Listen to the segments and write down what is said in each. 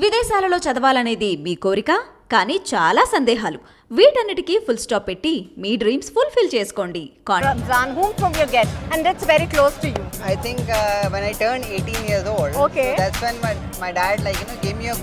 విదేశాలలో చదవాలనేది మీ కోరిక, కానీ చాలా సందేహాలు. వీటన్నిటికీ ఫుల్ స్టాప్ పెట్టి మీ డ్రీమ్స్ ఫుల్ఫిల్ చేసుకోండి. Ramzan, whom from you get, and that's very close to you. I think when I turned 18 years old, Okay. so that's when my dad gave me a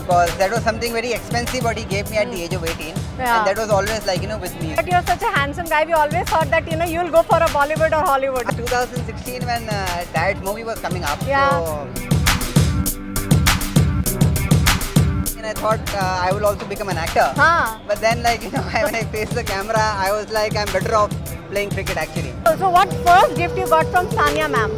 because that was something very expensive what he gave me at the age of 18, Yeah. and that was always with me. But you're such a handsome guy. We always thought that you'll go for a Bollywood or Hollywood. 2016 when Dad's movie was coming up, Yeah. so and I thought I will also become an actor. Huh. But then when I faced the camera, I was like, I'm better off playing cricket actually. So what first gift you got from Sania ma'am?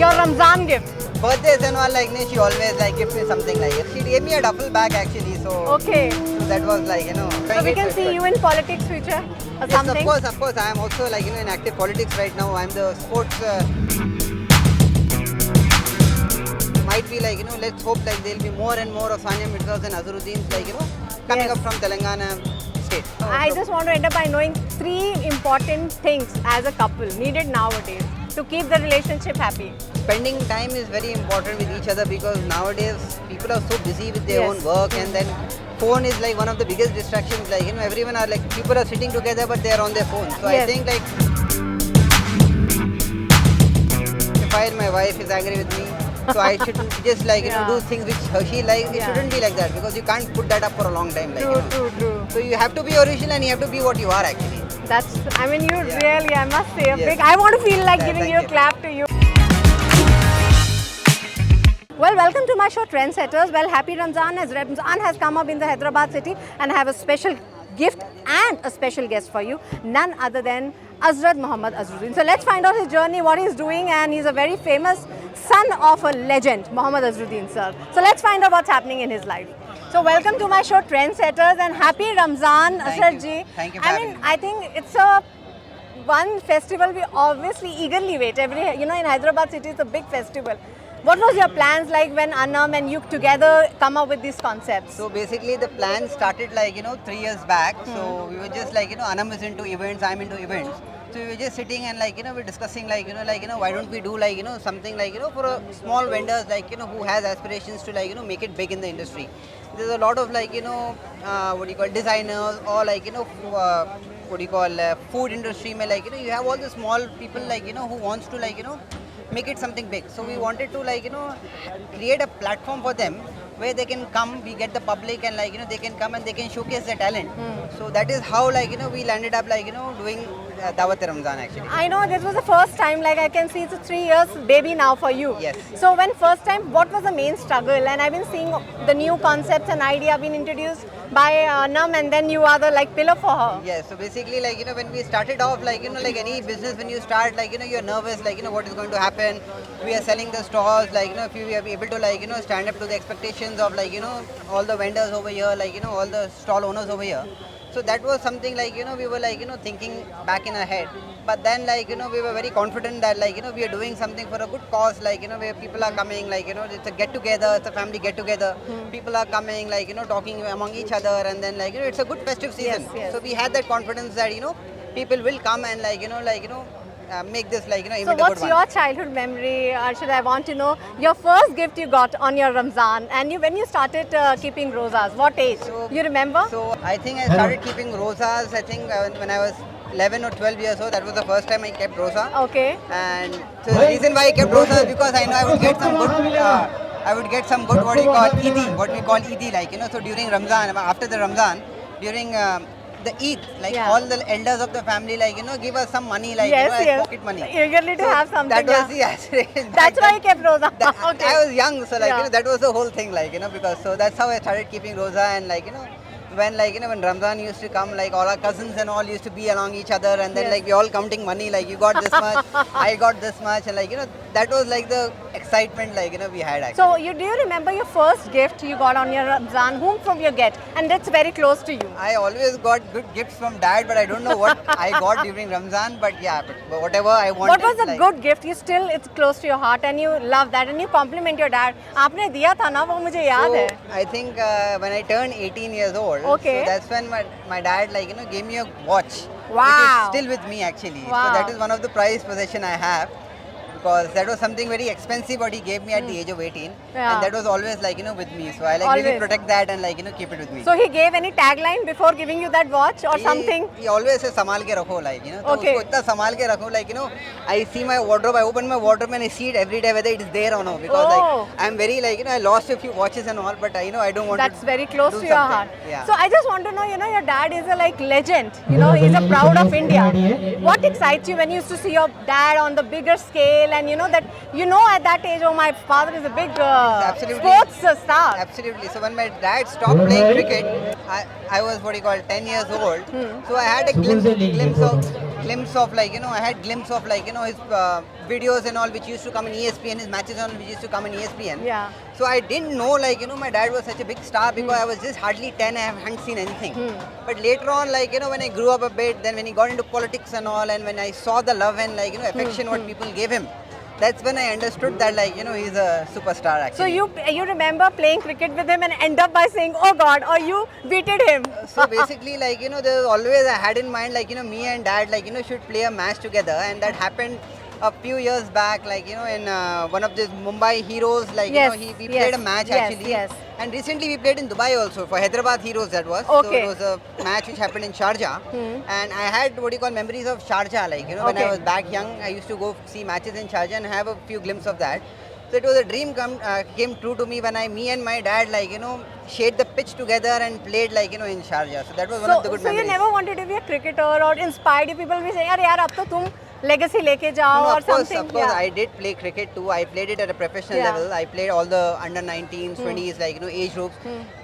Your Ramzan gift. Birthdays and all she always gives me something she gave me a duffel bag actually, so Okay. so that was So we can see you in politics future or Yes, something. of course I am also in active politics right now. I'm the sports might be let's hope there'll be more and more of Sania Mirzas and Azharuddin coming Yes. up from Telangana state. I just want to end up by knowing 3 important things as a couple needed nowadays to keep the relationship happy. Spending time is very important with each other because nowadays people are so busy with their Yes. own work, and then phone is one of the biggest distractions. Everyone are people are sitting together but they are on their phone. So Yes. I think if my wife is angry with me, so I should just Yeah. do things which she likes. It Yeah. shouldn't be like that because you can't put that up for a long time. True. So you have to be original and you have to be what you are actually. That's, you Yeah. really, I must say, a Yes. big, I want to feel like Yeah, giving thank you a you. clap to you. Well, welcome to my show, Trendsetters. Well, happy Ramzan as Ramzan has come up in the Hyderabad city, and I have a special gift and a special guest for you, none other than Azrat Muhammad Azharuddin. So let's find out his journey, what he's doing, and he's a very famous son of a legend, Muhammad Azharuddin sir. So let's find out what's happening in his life. So welcome to my show, Trendsetters, and happy Ramzan, Thank Azhar you. ji. Thank you for having me. I think it's a one festival we obviously eagerly wait. In Hyderabad city, it's a big festival. What was your plans like when Anam and you together come up with these concepts? So basically the plan started 3 years back. So we were just Anam is into events, I'm into events. So we were just sitting and we're discussing why don't we do something for a small vendors who has aspirations to make it big in the industry. There's a lot of designers or food industry mein you have all the small people who wants to make it something big. So we wanted to create a platform for them where they can come, we get the public and they can come and they can showcase their talent. So that is how we landed up doing Dawat Ramzan actually. I know this was the first time, I can see it's a 3 years baby now for you. Yes. So when first time, what was the main struggle? And I've been seeing the new concepts and idea being introduced by Anam, and then you are the pillar for her. Yes, so basically when we started off any business, when you start you're nervous what is going to happen. We are selling the stalls if we are able to stand up to the expectations of all the vendors over here all the stall owners over here. So that was something we were thinking back in our head. But then we were very confident that we are doing something for a good cause where people are coming it's a get together, it's a family get together. People are coming talking among each other, and then it's a good festive season. Yes. So we had that confidence that people will come and make this So event a good what's one. your childhood memory, Arshad? I want to know your first gift you got on your Ramzan, and when you started keeping rosas, what age? You remember? So I think I started keeping rosas when I was 11 or 12 years old. That was the first time I kept rosa. Okay. And so the reason why I kept rosas is because I know I would get some good what we call Eid, so during Ramzan, after the Ramzan, during the Eid, Yeah. all the elders of the family give us some money as pocket money. Eagerly to have something. That was yeah. the aspiration. That's why you kept rosa. Okay. I was young, so Yeah. that was the whole thing, because so that's how I started keeping rosa. And when when Ramzan used to come, all our cousins and all used to be along each other, and then Yes. we all counting money, you got this much, I got this much, and that was the excitement we had actually. So do you remember your first gift you got on your Ramzan? Whom from you get? And that's very close to you. I always got good gifts from dad, but I don't know what I got during Ramzan, but whatever I wanted. What was a good gift? It's close to your heart, and you love that, and you compliment your dad. आपने दिया था ना, वो मुझे याद है. I think when I turned 18 years old, Okay. so that's when my dad gave me a watch. Wow. Which is still with me actually. Wow. So that is one of the prized possession I have. because that was something very expensive what he gave me at the age of 18, Yeah. and that was always like with me. So I like really Always. protect that and like keep it with me. So he gave any tagline before giving you that watch or something? He always says संभाल के रखो like तो Okay. उसको इतना संभाल के रखो like I see my wardrobe, I open my wardrobe and I see it every day whether it is there or no, because Oh. like I'm very like I lost a few watches and all, but I don't want That's to very close do to your something. heart. Yeah. So I just want to know, your dad is a like legend. He's a proud of India. What excites you when you used to see your dad on the bigger scale, and that at that age, oh, my father is a big Absolutely. sports star. Absolutely. So when my dad stopped playing cricket, I was 10 years old. So I had a glimpse of like I had glimpse of like his videos and all which used to come in ESPN, his matches on which used to come in ESPN. Yeah. So I didn't know like my dad was such a big star because I was just hardly 10. I hadn't seen anything. But later on, like when I grew up a bit, then when he got into politics and all, and when I saw the love and like affection what people gave him, that's when I understood that like he's a superstar actually. So you remember playing cricket with him and end up by saying, oh God, or you beated him. So basically, like there was always I had in mind like me and dad like should play a match together, and that happened a few years back, like in one of these Mumbai Heroes, like Yes, we yes, played a match yes, actually. yes. And recently we played in Dubai also for Hyderabad Heroes. That was Okay. So it was a match which happened in Sharjah, and I had memories of Sharjah. Like when Okay. I was back young, I used to go see matches in Sharjah and have a few glimpses of that. So it was a dream came true to me when me and my dad like shared the pitch together and played like in Sharjah. So that was one of the good so you memories. never wanted to be a cricketer or inspired you people be saying, yaar ab to tum legacy leke jao No, or of course, something. of course. Yeah. I did play cricket too. I played it at a professional Yeah. level. I played all the under 19s, 20s, like age groups.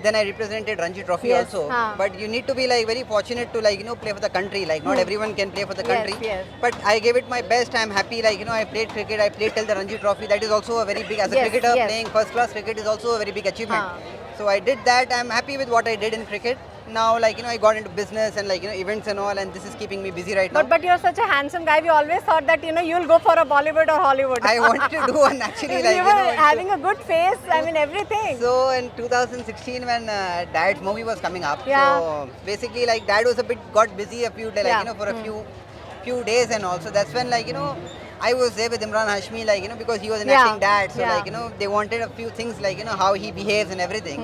Then I represented Ranji Trophy Yes, also. huh. But you need to be like very fortunate to like play for the country. Like not everyone can play for the Yes, country. yes. But I gave it my best. I'm happy. Like I played cricket. I played till the Ranji Trophy. That is also a very big. As a Yes, cricketer, yes. playing first class cricket is also a very big achievement. Huh. So I did that. I'm happy with what I did in cricket. Now like I got into business and like events and all, and this is keeping me busy right now. But you're such a handsome guy. We always thought that you'll go for a Bollywood or Hollywood. I wanted to do one actually. Like you were it's- having a good face. I mean everything. So in 2016 when Dad's movie was coming up, Yeah. so basically like Dad was a bit got busy a few like Yeah. for a few days and all. So that's when like I was there with Imran Hashmi like because he was an Yeah. acting dad. So Yeah. like they wanted a few things like how he behaves and everything.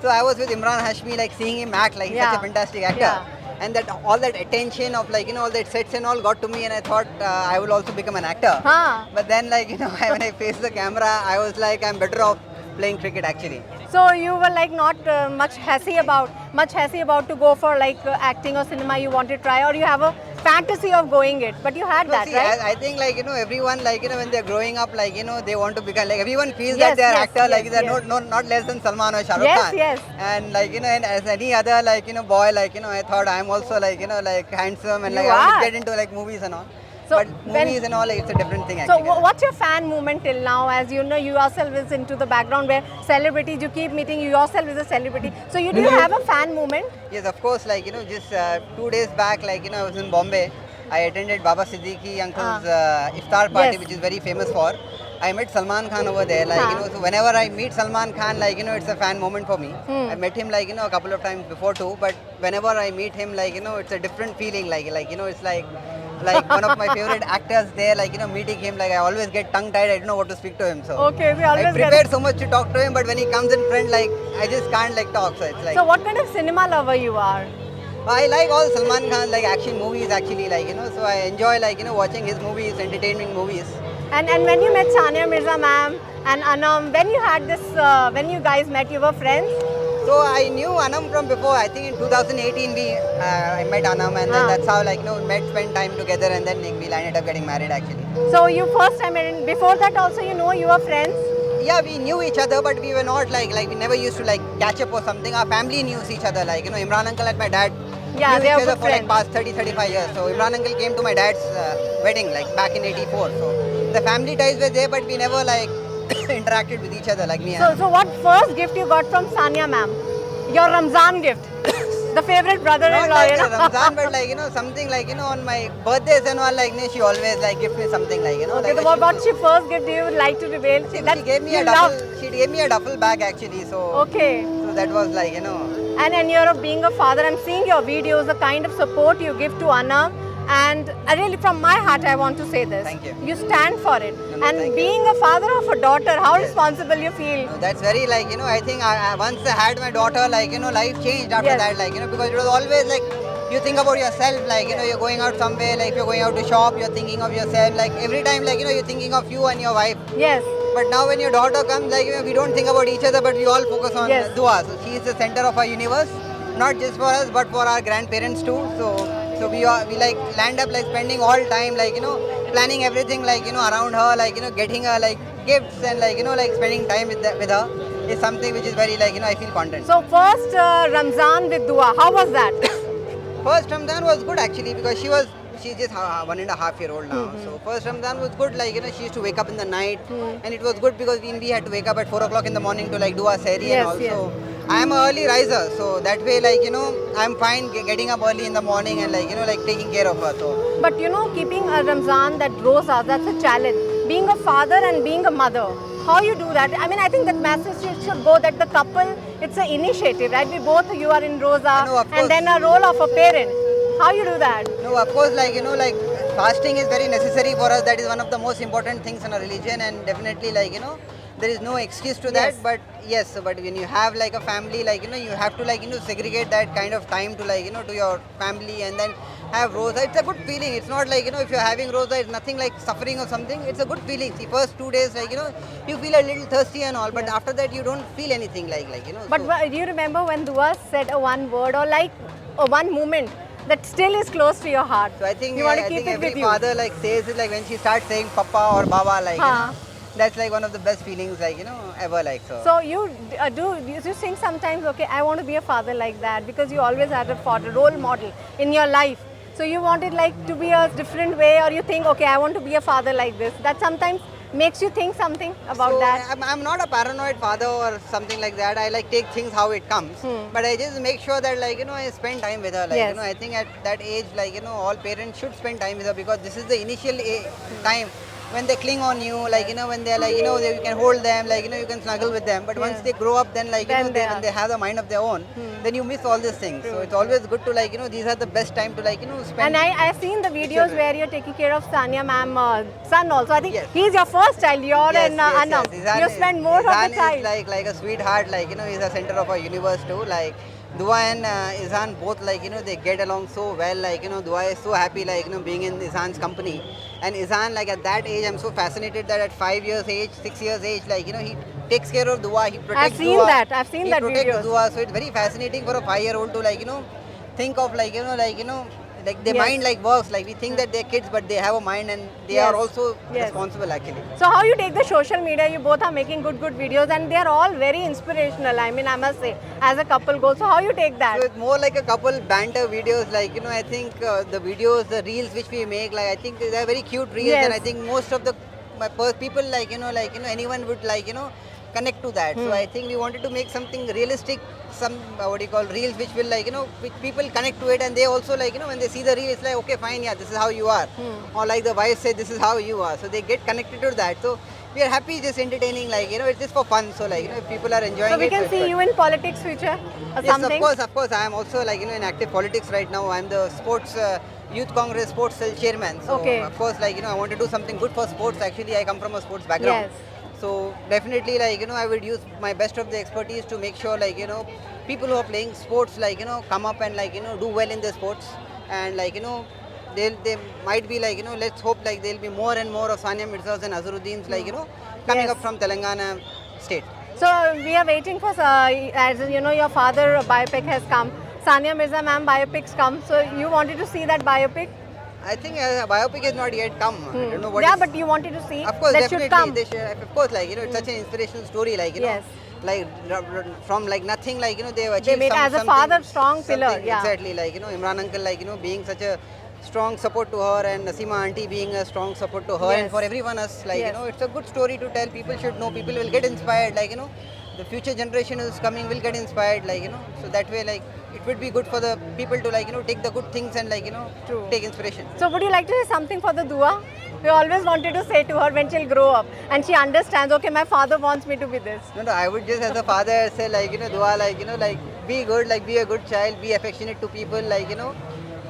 So I was with Imran Hashmi like seeing him act like he's Yeah. such a fantastic actor. Yeah. And that all that attention of like all that sets and all got to me, and I thought I will also become an actor. Huh. But then like when I faced the camera, I was like I'm better off playing cricket actually. So you were like not much hassy about to go for like acting or cinema. You want to try, or you have a fantasy of going it, but you had No, that, see, right? I think like everyone like when they're growing up like they want to become like everyone feels Yes, that they're yes, actor yes, like they're yes. not less than Salman or Shah Rukh Yes, Khan. yes. And like and as any other like boy like I thought I'm also like like handsome and You like I want are. to get into like movies and all. So but when- movies and all like, it's a different thing So actually. what's your fan movement till now? As you know, you yourself is into the background where celebrities, you keep meeting, you yourself is a celebrity. So you do you have a fan movement? Yes, of course. Like just 2 days back, like I was in Bombay. I attended Baba Siddiqui uncle's iftar party, Yes. which is very famous for. I met Salman Khan over there. Like so whenever I meet Salman Khan, like it's a fan moment for me. I met him like a couple of times before too. But whenever I meet him, like it's a different feeling. Like it's like one of my favorite actors there. Like meeting him, like I always get tongue tied. I don't know what to speak to him. So Okay, we always I get- prepared so much to talk to him, but when he comes in front, like I just can't like talk. So it's like. So what kind of cinema lover you are? I like all Salman Khan like action movies actually like so I enjoy like watching his movies, entertaining movies. And when you met Sania Mirza ma'am and Anam, when you had this, when you guys met, you were friends? So I knew Anam from before. I think in 2018 I met Anam, and then Ah. that's how like met, spent time together, and then like, we ended up getting married actually. So you first time met, before that also you were friends? Yeah, we knew each other, but we were not like we never used to like catch up or something. Our family knew each other. Like Imran uncle and my dad Yeah, knew they each are other good for like friends. past 30-35 years. So Imran uncle came to my dad's wedding like back in '84. So the family ties were there, but we never like interacted with each other like me. So what first gift you got from Sania ma'am? Your Ramzan gift. The favorite Not brother-in-law, like you know. Ramzan, but like something like on my birthdays and all like she always like gift me something like Okay, like so what she first gift do you would like to reveal? she That gave me you a love. duffel. She gave me a duffel bag actually. So Okay. so that was like And you're being a father, I'm seeing your videos, the kind of support you give to Anam And really, from my heart, I want to say this. Thank you. You stand for it. No, And thank you. being a father of a daughter, how Yes. responsible you feel? No, that's very like, I think I once I had my daughter, like, life changed after Yes. that, like, because it was always like, you think about yourself, like, you're going out somewhere, like, you're going out to shop, you're thinking of yourself, like, every time, like, you're thinking of you and your wife. Yes. But now when your daughter comes, like, we don't think about each other, but we all focus on Yes. Dua. So she is the center of our universe, not just for us, but for our grandparents too. So we like land up like spending all time, like, planning everything, like, around her, like, getting her like gifts and like, like spending time with her is something which is very like, I feel content. So, first Ramzan with Dua, how was that? First Ramadan was good actually because she's just 1.5 year old now. So first Ramadan was good, like, she used to wake up in the night and it was good because we had to wake up at 4 o'clock in the morning to like do our sehri Yes, and also. yes. I am an early riser, so that way, like, I'm fine getting up early in the morning and like, like taking care of her. So But keeping a Ramzan, that rosa, that's a challenge. Being a father and being a mother, how you do that? I mean, I think that message should go that the couple, it's an initiative, right? You are in rosa No, of course. and then a role of a parent. How you do that? no, of course, like, like fasting is very necessary for us. That is one of the most important things in our religion, and definitely, like, there is no excuse to that. Yes. But yes, but when you have like a family, like, you have to like, segregate that kind of time to like, to your family and then have rosa. It's a good feeling. It's not like, if you're having rosa, it's nothing like suffering or something. It's a good feeling. See, first 2 days, like, you feel a little thirsty and all, but after that, you don't feel anything like, But so- do you remember when Dua said a one word or like a one moment that still is close to your heart? So I think you want to I keep think it every with you. father like says it, like when she starts saying Papa or Baba, like, Huh. that's like one of the best feelings, like, ever, like so. So you you think sometimes, okay, I want to be a father like that because you always had a father role model in your life. So you want it like to be a different way, or you think, okay, I want to be a father like this. That sometimes makes you think something about So, that. I'm not a paranoid father or something like that. I like take things how it comes, but I just make sure that like I spend time with her. Like Yes. I think at that age, like all parents should spend time with her because this is the initial time when they cling on you, like when they're like you can hold them, like you can snuggle with them. But once Yeah. they grow up, then like Then they when are- they have a mind of their own, then you miss all these things. So it's always good to like these are the best time to like spend. And I've seen the videos children. where you're taking care of Sania ma'am son also. I think Yes. he's your first child. You're Yes, in yes, Annam. yes. Izan You is- spend more of Izan the time. is like a sweetheart, like he's the center of our universe too. Like Dua and Izan both like they get along so well. Like Dua is so happy like being in Izan's company, and Izan like at that age I'm so fascinated that at 5 years age, 6 years age, like he takes care of Dua, he protects seen Dua. that. I've seen he that protects videos. Dua, so it's very fascinating for a 5-year-old to like think of like like their Yes. mind like works. Like we think that they're kids, but they have a mind and they Yes. are also Yes. responsible actually. So how you take the social media? You both are making good videos, and they are all very inspirational. I mean, I must say, as a couple goes. So how you take that? So it's more like a couple banter videos, like I think the videos, the reels which we make, like I think they're very cute reels, Yes. and I think most of the people like anyone would like connect to that. So I think we wanted to make something realistic, some what do you call reels which will like which people connect to it, and they also like when they see the reel, it's like okay fine, yeah, this is how you are, or like the wife said this is how you are, so they get connected to that. So we are happy just entertaining, like it's just for fun. So like if people are enjoying So we it, can it's see good. you in politics future or Yes, something. of course. I am also like in active politics right now. I am the sports youth congress sports cell chairman. So Okay. of course, like I want to do something good for sports. Actually, I come from a sports background. Yes. So definitely, like I would use my best of the expertise to make sure like people who are playing sports like come up and like do well in the sports, and like they might be like let's hope like there'll be more and more of Sania Mirzas and Azharuddins like coming Yes. up from Telangana state. So we are waiting for, as your father biopic has come. Sania Mirza ma'am biopics come. So you wanted to see that biopic? I think a biopic has not yet come. I don't know what Yeah, is- but you wanted to see. Of course, that definitely. should come. They should, of course, like it's such an inspirational story. Like Yes. like from like nothing, like they have achieved. made as a something- father strong pillar, something- yeah. Exactly, like Imran uncle, like being such a strong support to her, and Nasima auntie being a strong support to her, Yes. and for everyone else, like Yes. it's a good story to tell. People should know. People will get inspired. Like the future generation is coming will get inspired. Like so that way, like it would be good for the people to like take the good things and like True. take inspiration. So would you like to say something for the dua? We always wanted to say to her when she'll grow up and she understands, okay, my father wants me to be this. No, I would just as a father say like dua, like like be good, like be a good child, be affectionate to people, like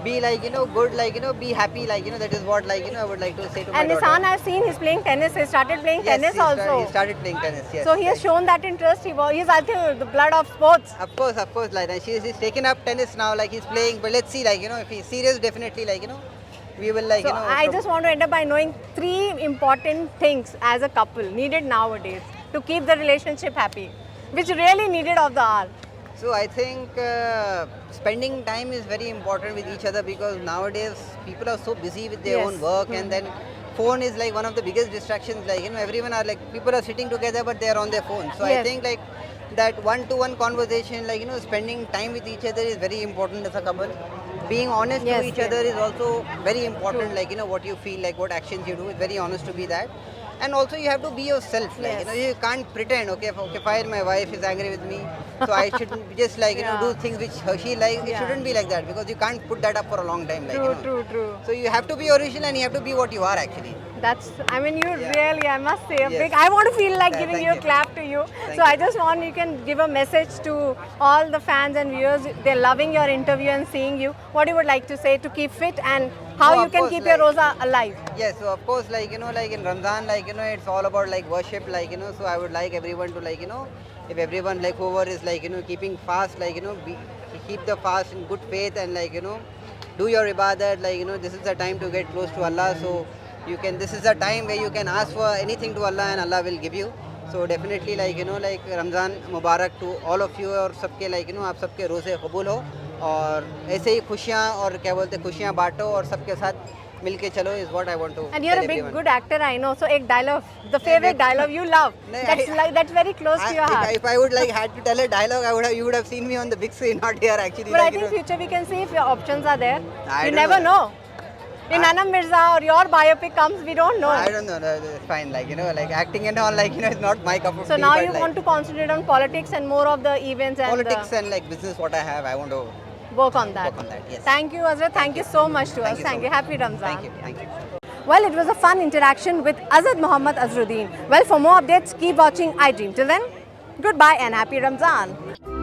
be like, good, like, be happy, like, that is what, like, I would like to say to my And daughter. Nissan, I've seen he's playing tennis. He started playing Yes, tennis he also. He started playing tennis, yes. So he has shown that interest. He's, I think, the blood of sports. Of course, like, and he's taken up tennis now, like, he's playing, but let's see, like, if he's serious, definitely, like, we will, like, So I just want to end up by knowing 3 important things as a couple needed nowadays to keep the relationship happy, which really needed of the hour. So I think spending time is very important with each other, because nowadays people are so busy with their Yes. own work, and then phone is like one of the biggest distractions. Like, everyone are like, people are sitting together but they are on their phone. So I Yes. think like that one-to-one conversation, like, spending time with each other is very important as a couple. Being honest Yes, to each yes. other is also very important. True. Like, what you feel, like what actions you do, it's very honest to be that. And also you have to be yourself. Like, Yes. you can't pretend, okay, fine, my wife is angry with me, so I shouldn't just like, Yeah. do things which she likes. It Yeah. shouldn't be like that, because you can't put that up for a long time. Like, True. So you have to be original, and you have to be what you are actually. That's, I mean, you Yeah. really, I must say, a Yes. big, I want to feel like Yeah, giving thank you a you. clap to you. Thank So I you. just want you can give a message to all the fans and viewers. They're loving your interview and seeing you. What you would like to say to keep fit, and how Oh, you of can course, keep your like- roza alive? Yes, so of course, like, like in Ramzan, like, it's all about like worship, like, so I would like everyone to, like, if everyone, like, whoever is, like, keeping fast, like, keep the fast in good faith, and, like, do your ibadat, like, this is the time to get close to Allah. So this is the time where you can ask for anything to Allah, and Allah will give you. So definitely, like, like Ramzan Mubarak to all of you, और सबके, like, आप सबके रोज़े कबूल हो, और ऐसे ही खुशियाँ, और क्या बोलते हैं, खुशियाँ बांटो, और सबके साथ मिलके चलो, is what I want to And you're tell a big, everyone. good actor, I know. So, एक dialogue, the favorite dialogue you love. No, That's very close to your heart. If I would like had to tell a dialogue, you would have seen me on the big screen, not here actually. But I like, think future we can see if your options are there. I You don't never know. know. In Anam Mirza or your biopic comes, we don't know. I don't know, no, it's fine, like, like acting and all, like, it's not my cup of So tea. now but, you like, want to concentrate on politics and more of the events and politics and like business, what I have, I want to work on that. work on that, yes. Thank you, Azra. Thank you so much to Thank us. you so Thank you. much. Happy Ramzan. Thank you. Well, it was a fun interaction with Azad Mohammad Azruddin. Well, for more updates, keep watching iDream. Till then, goodbye and happy Ramzan.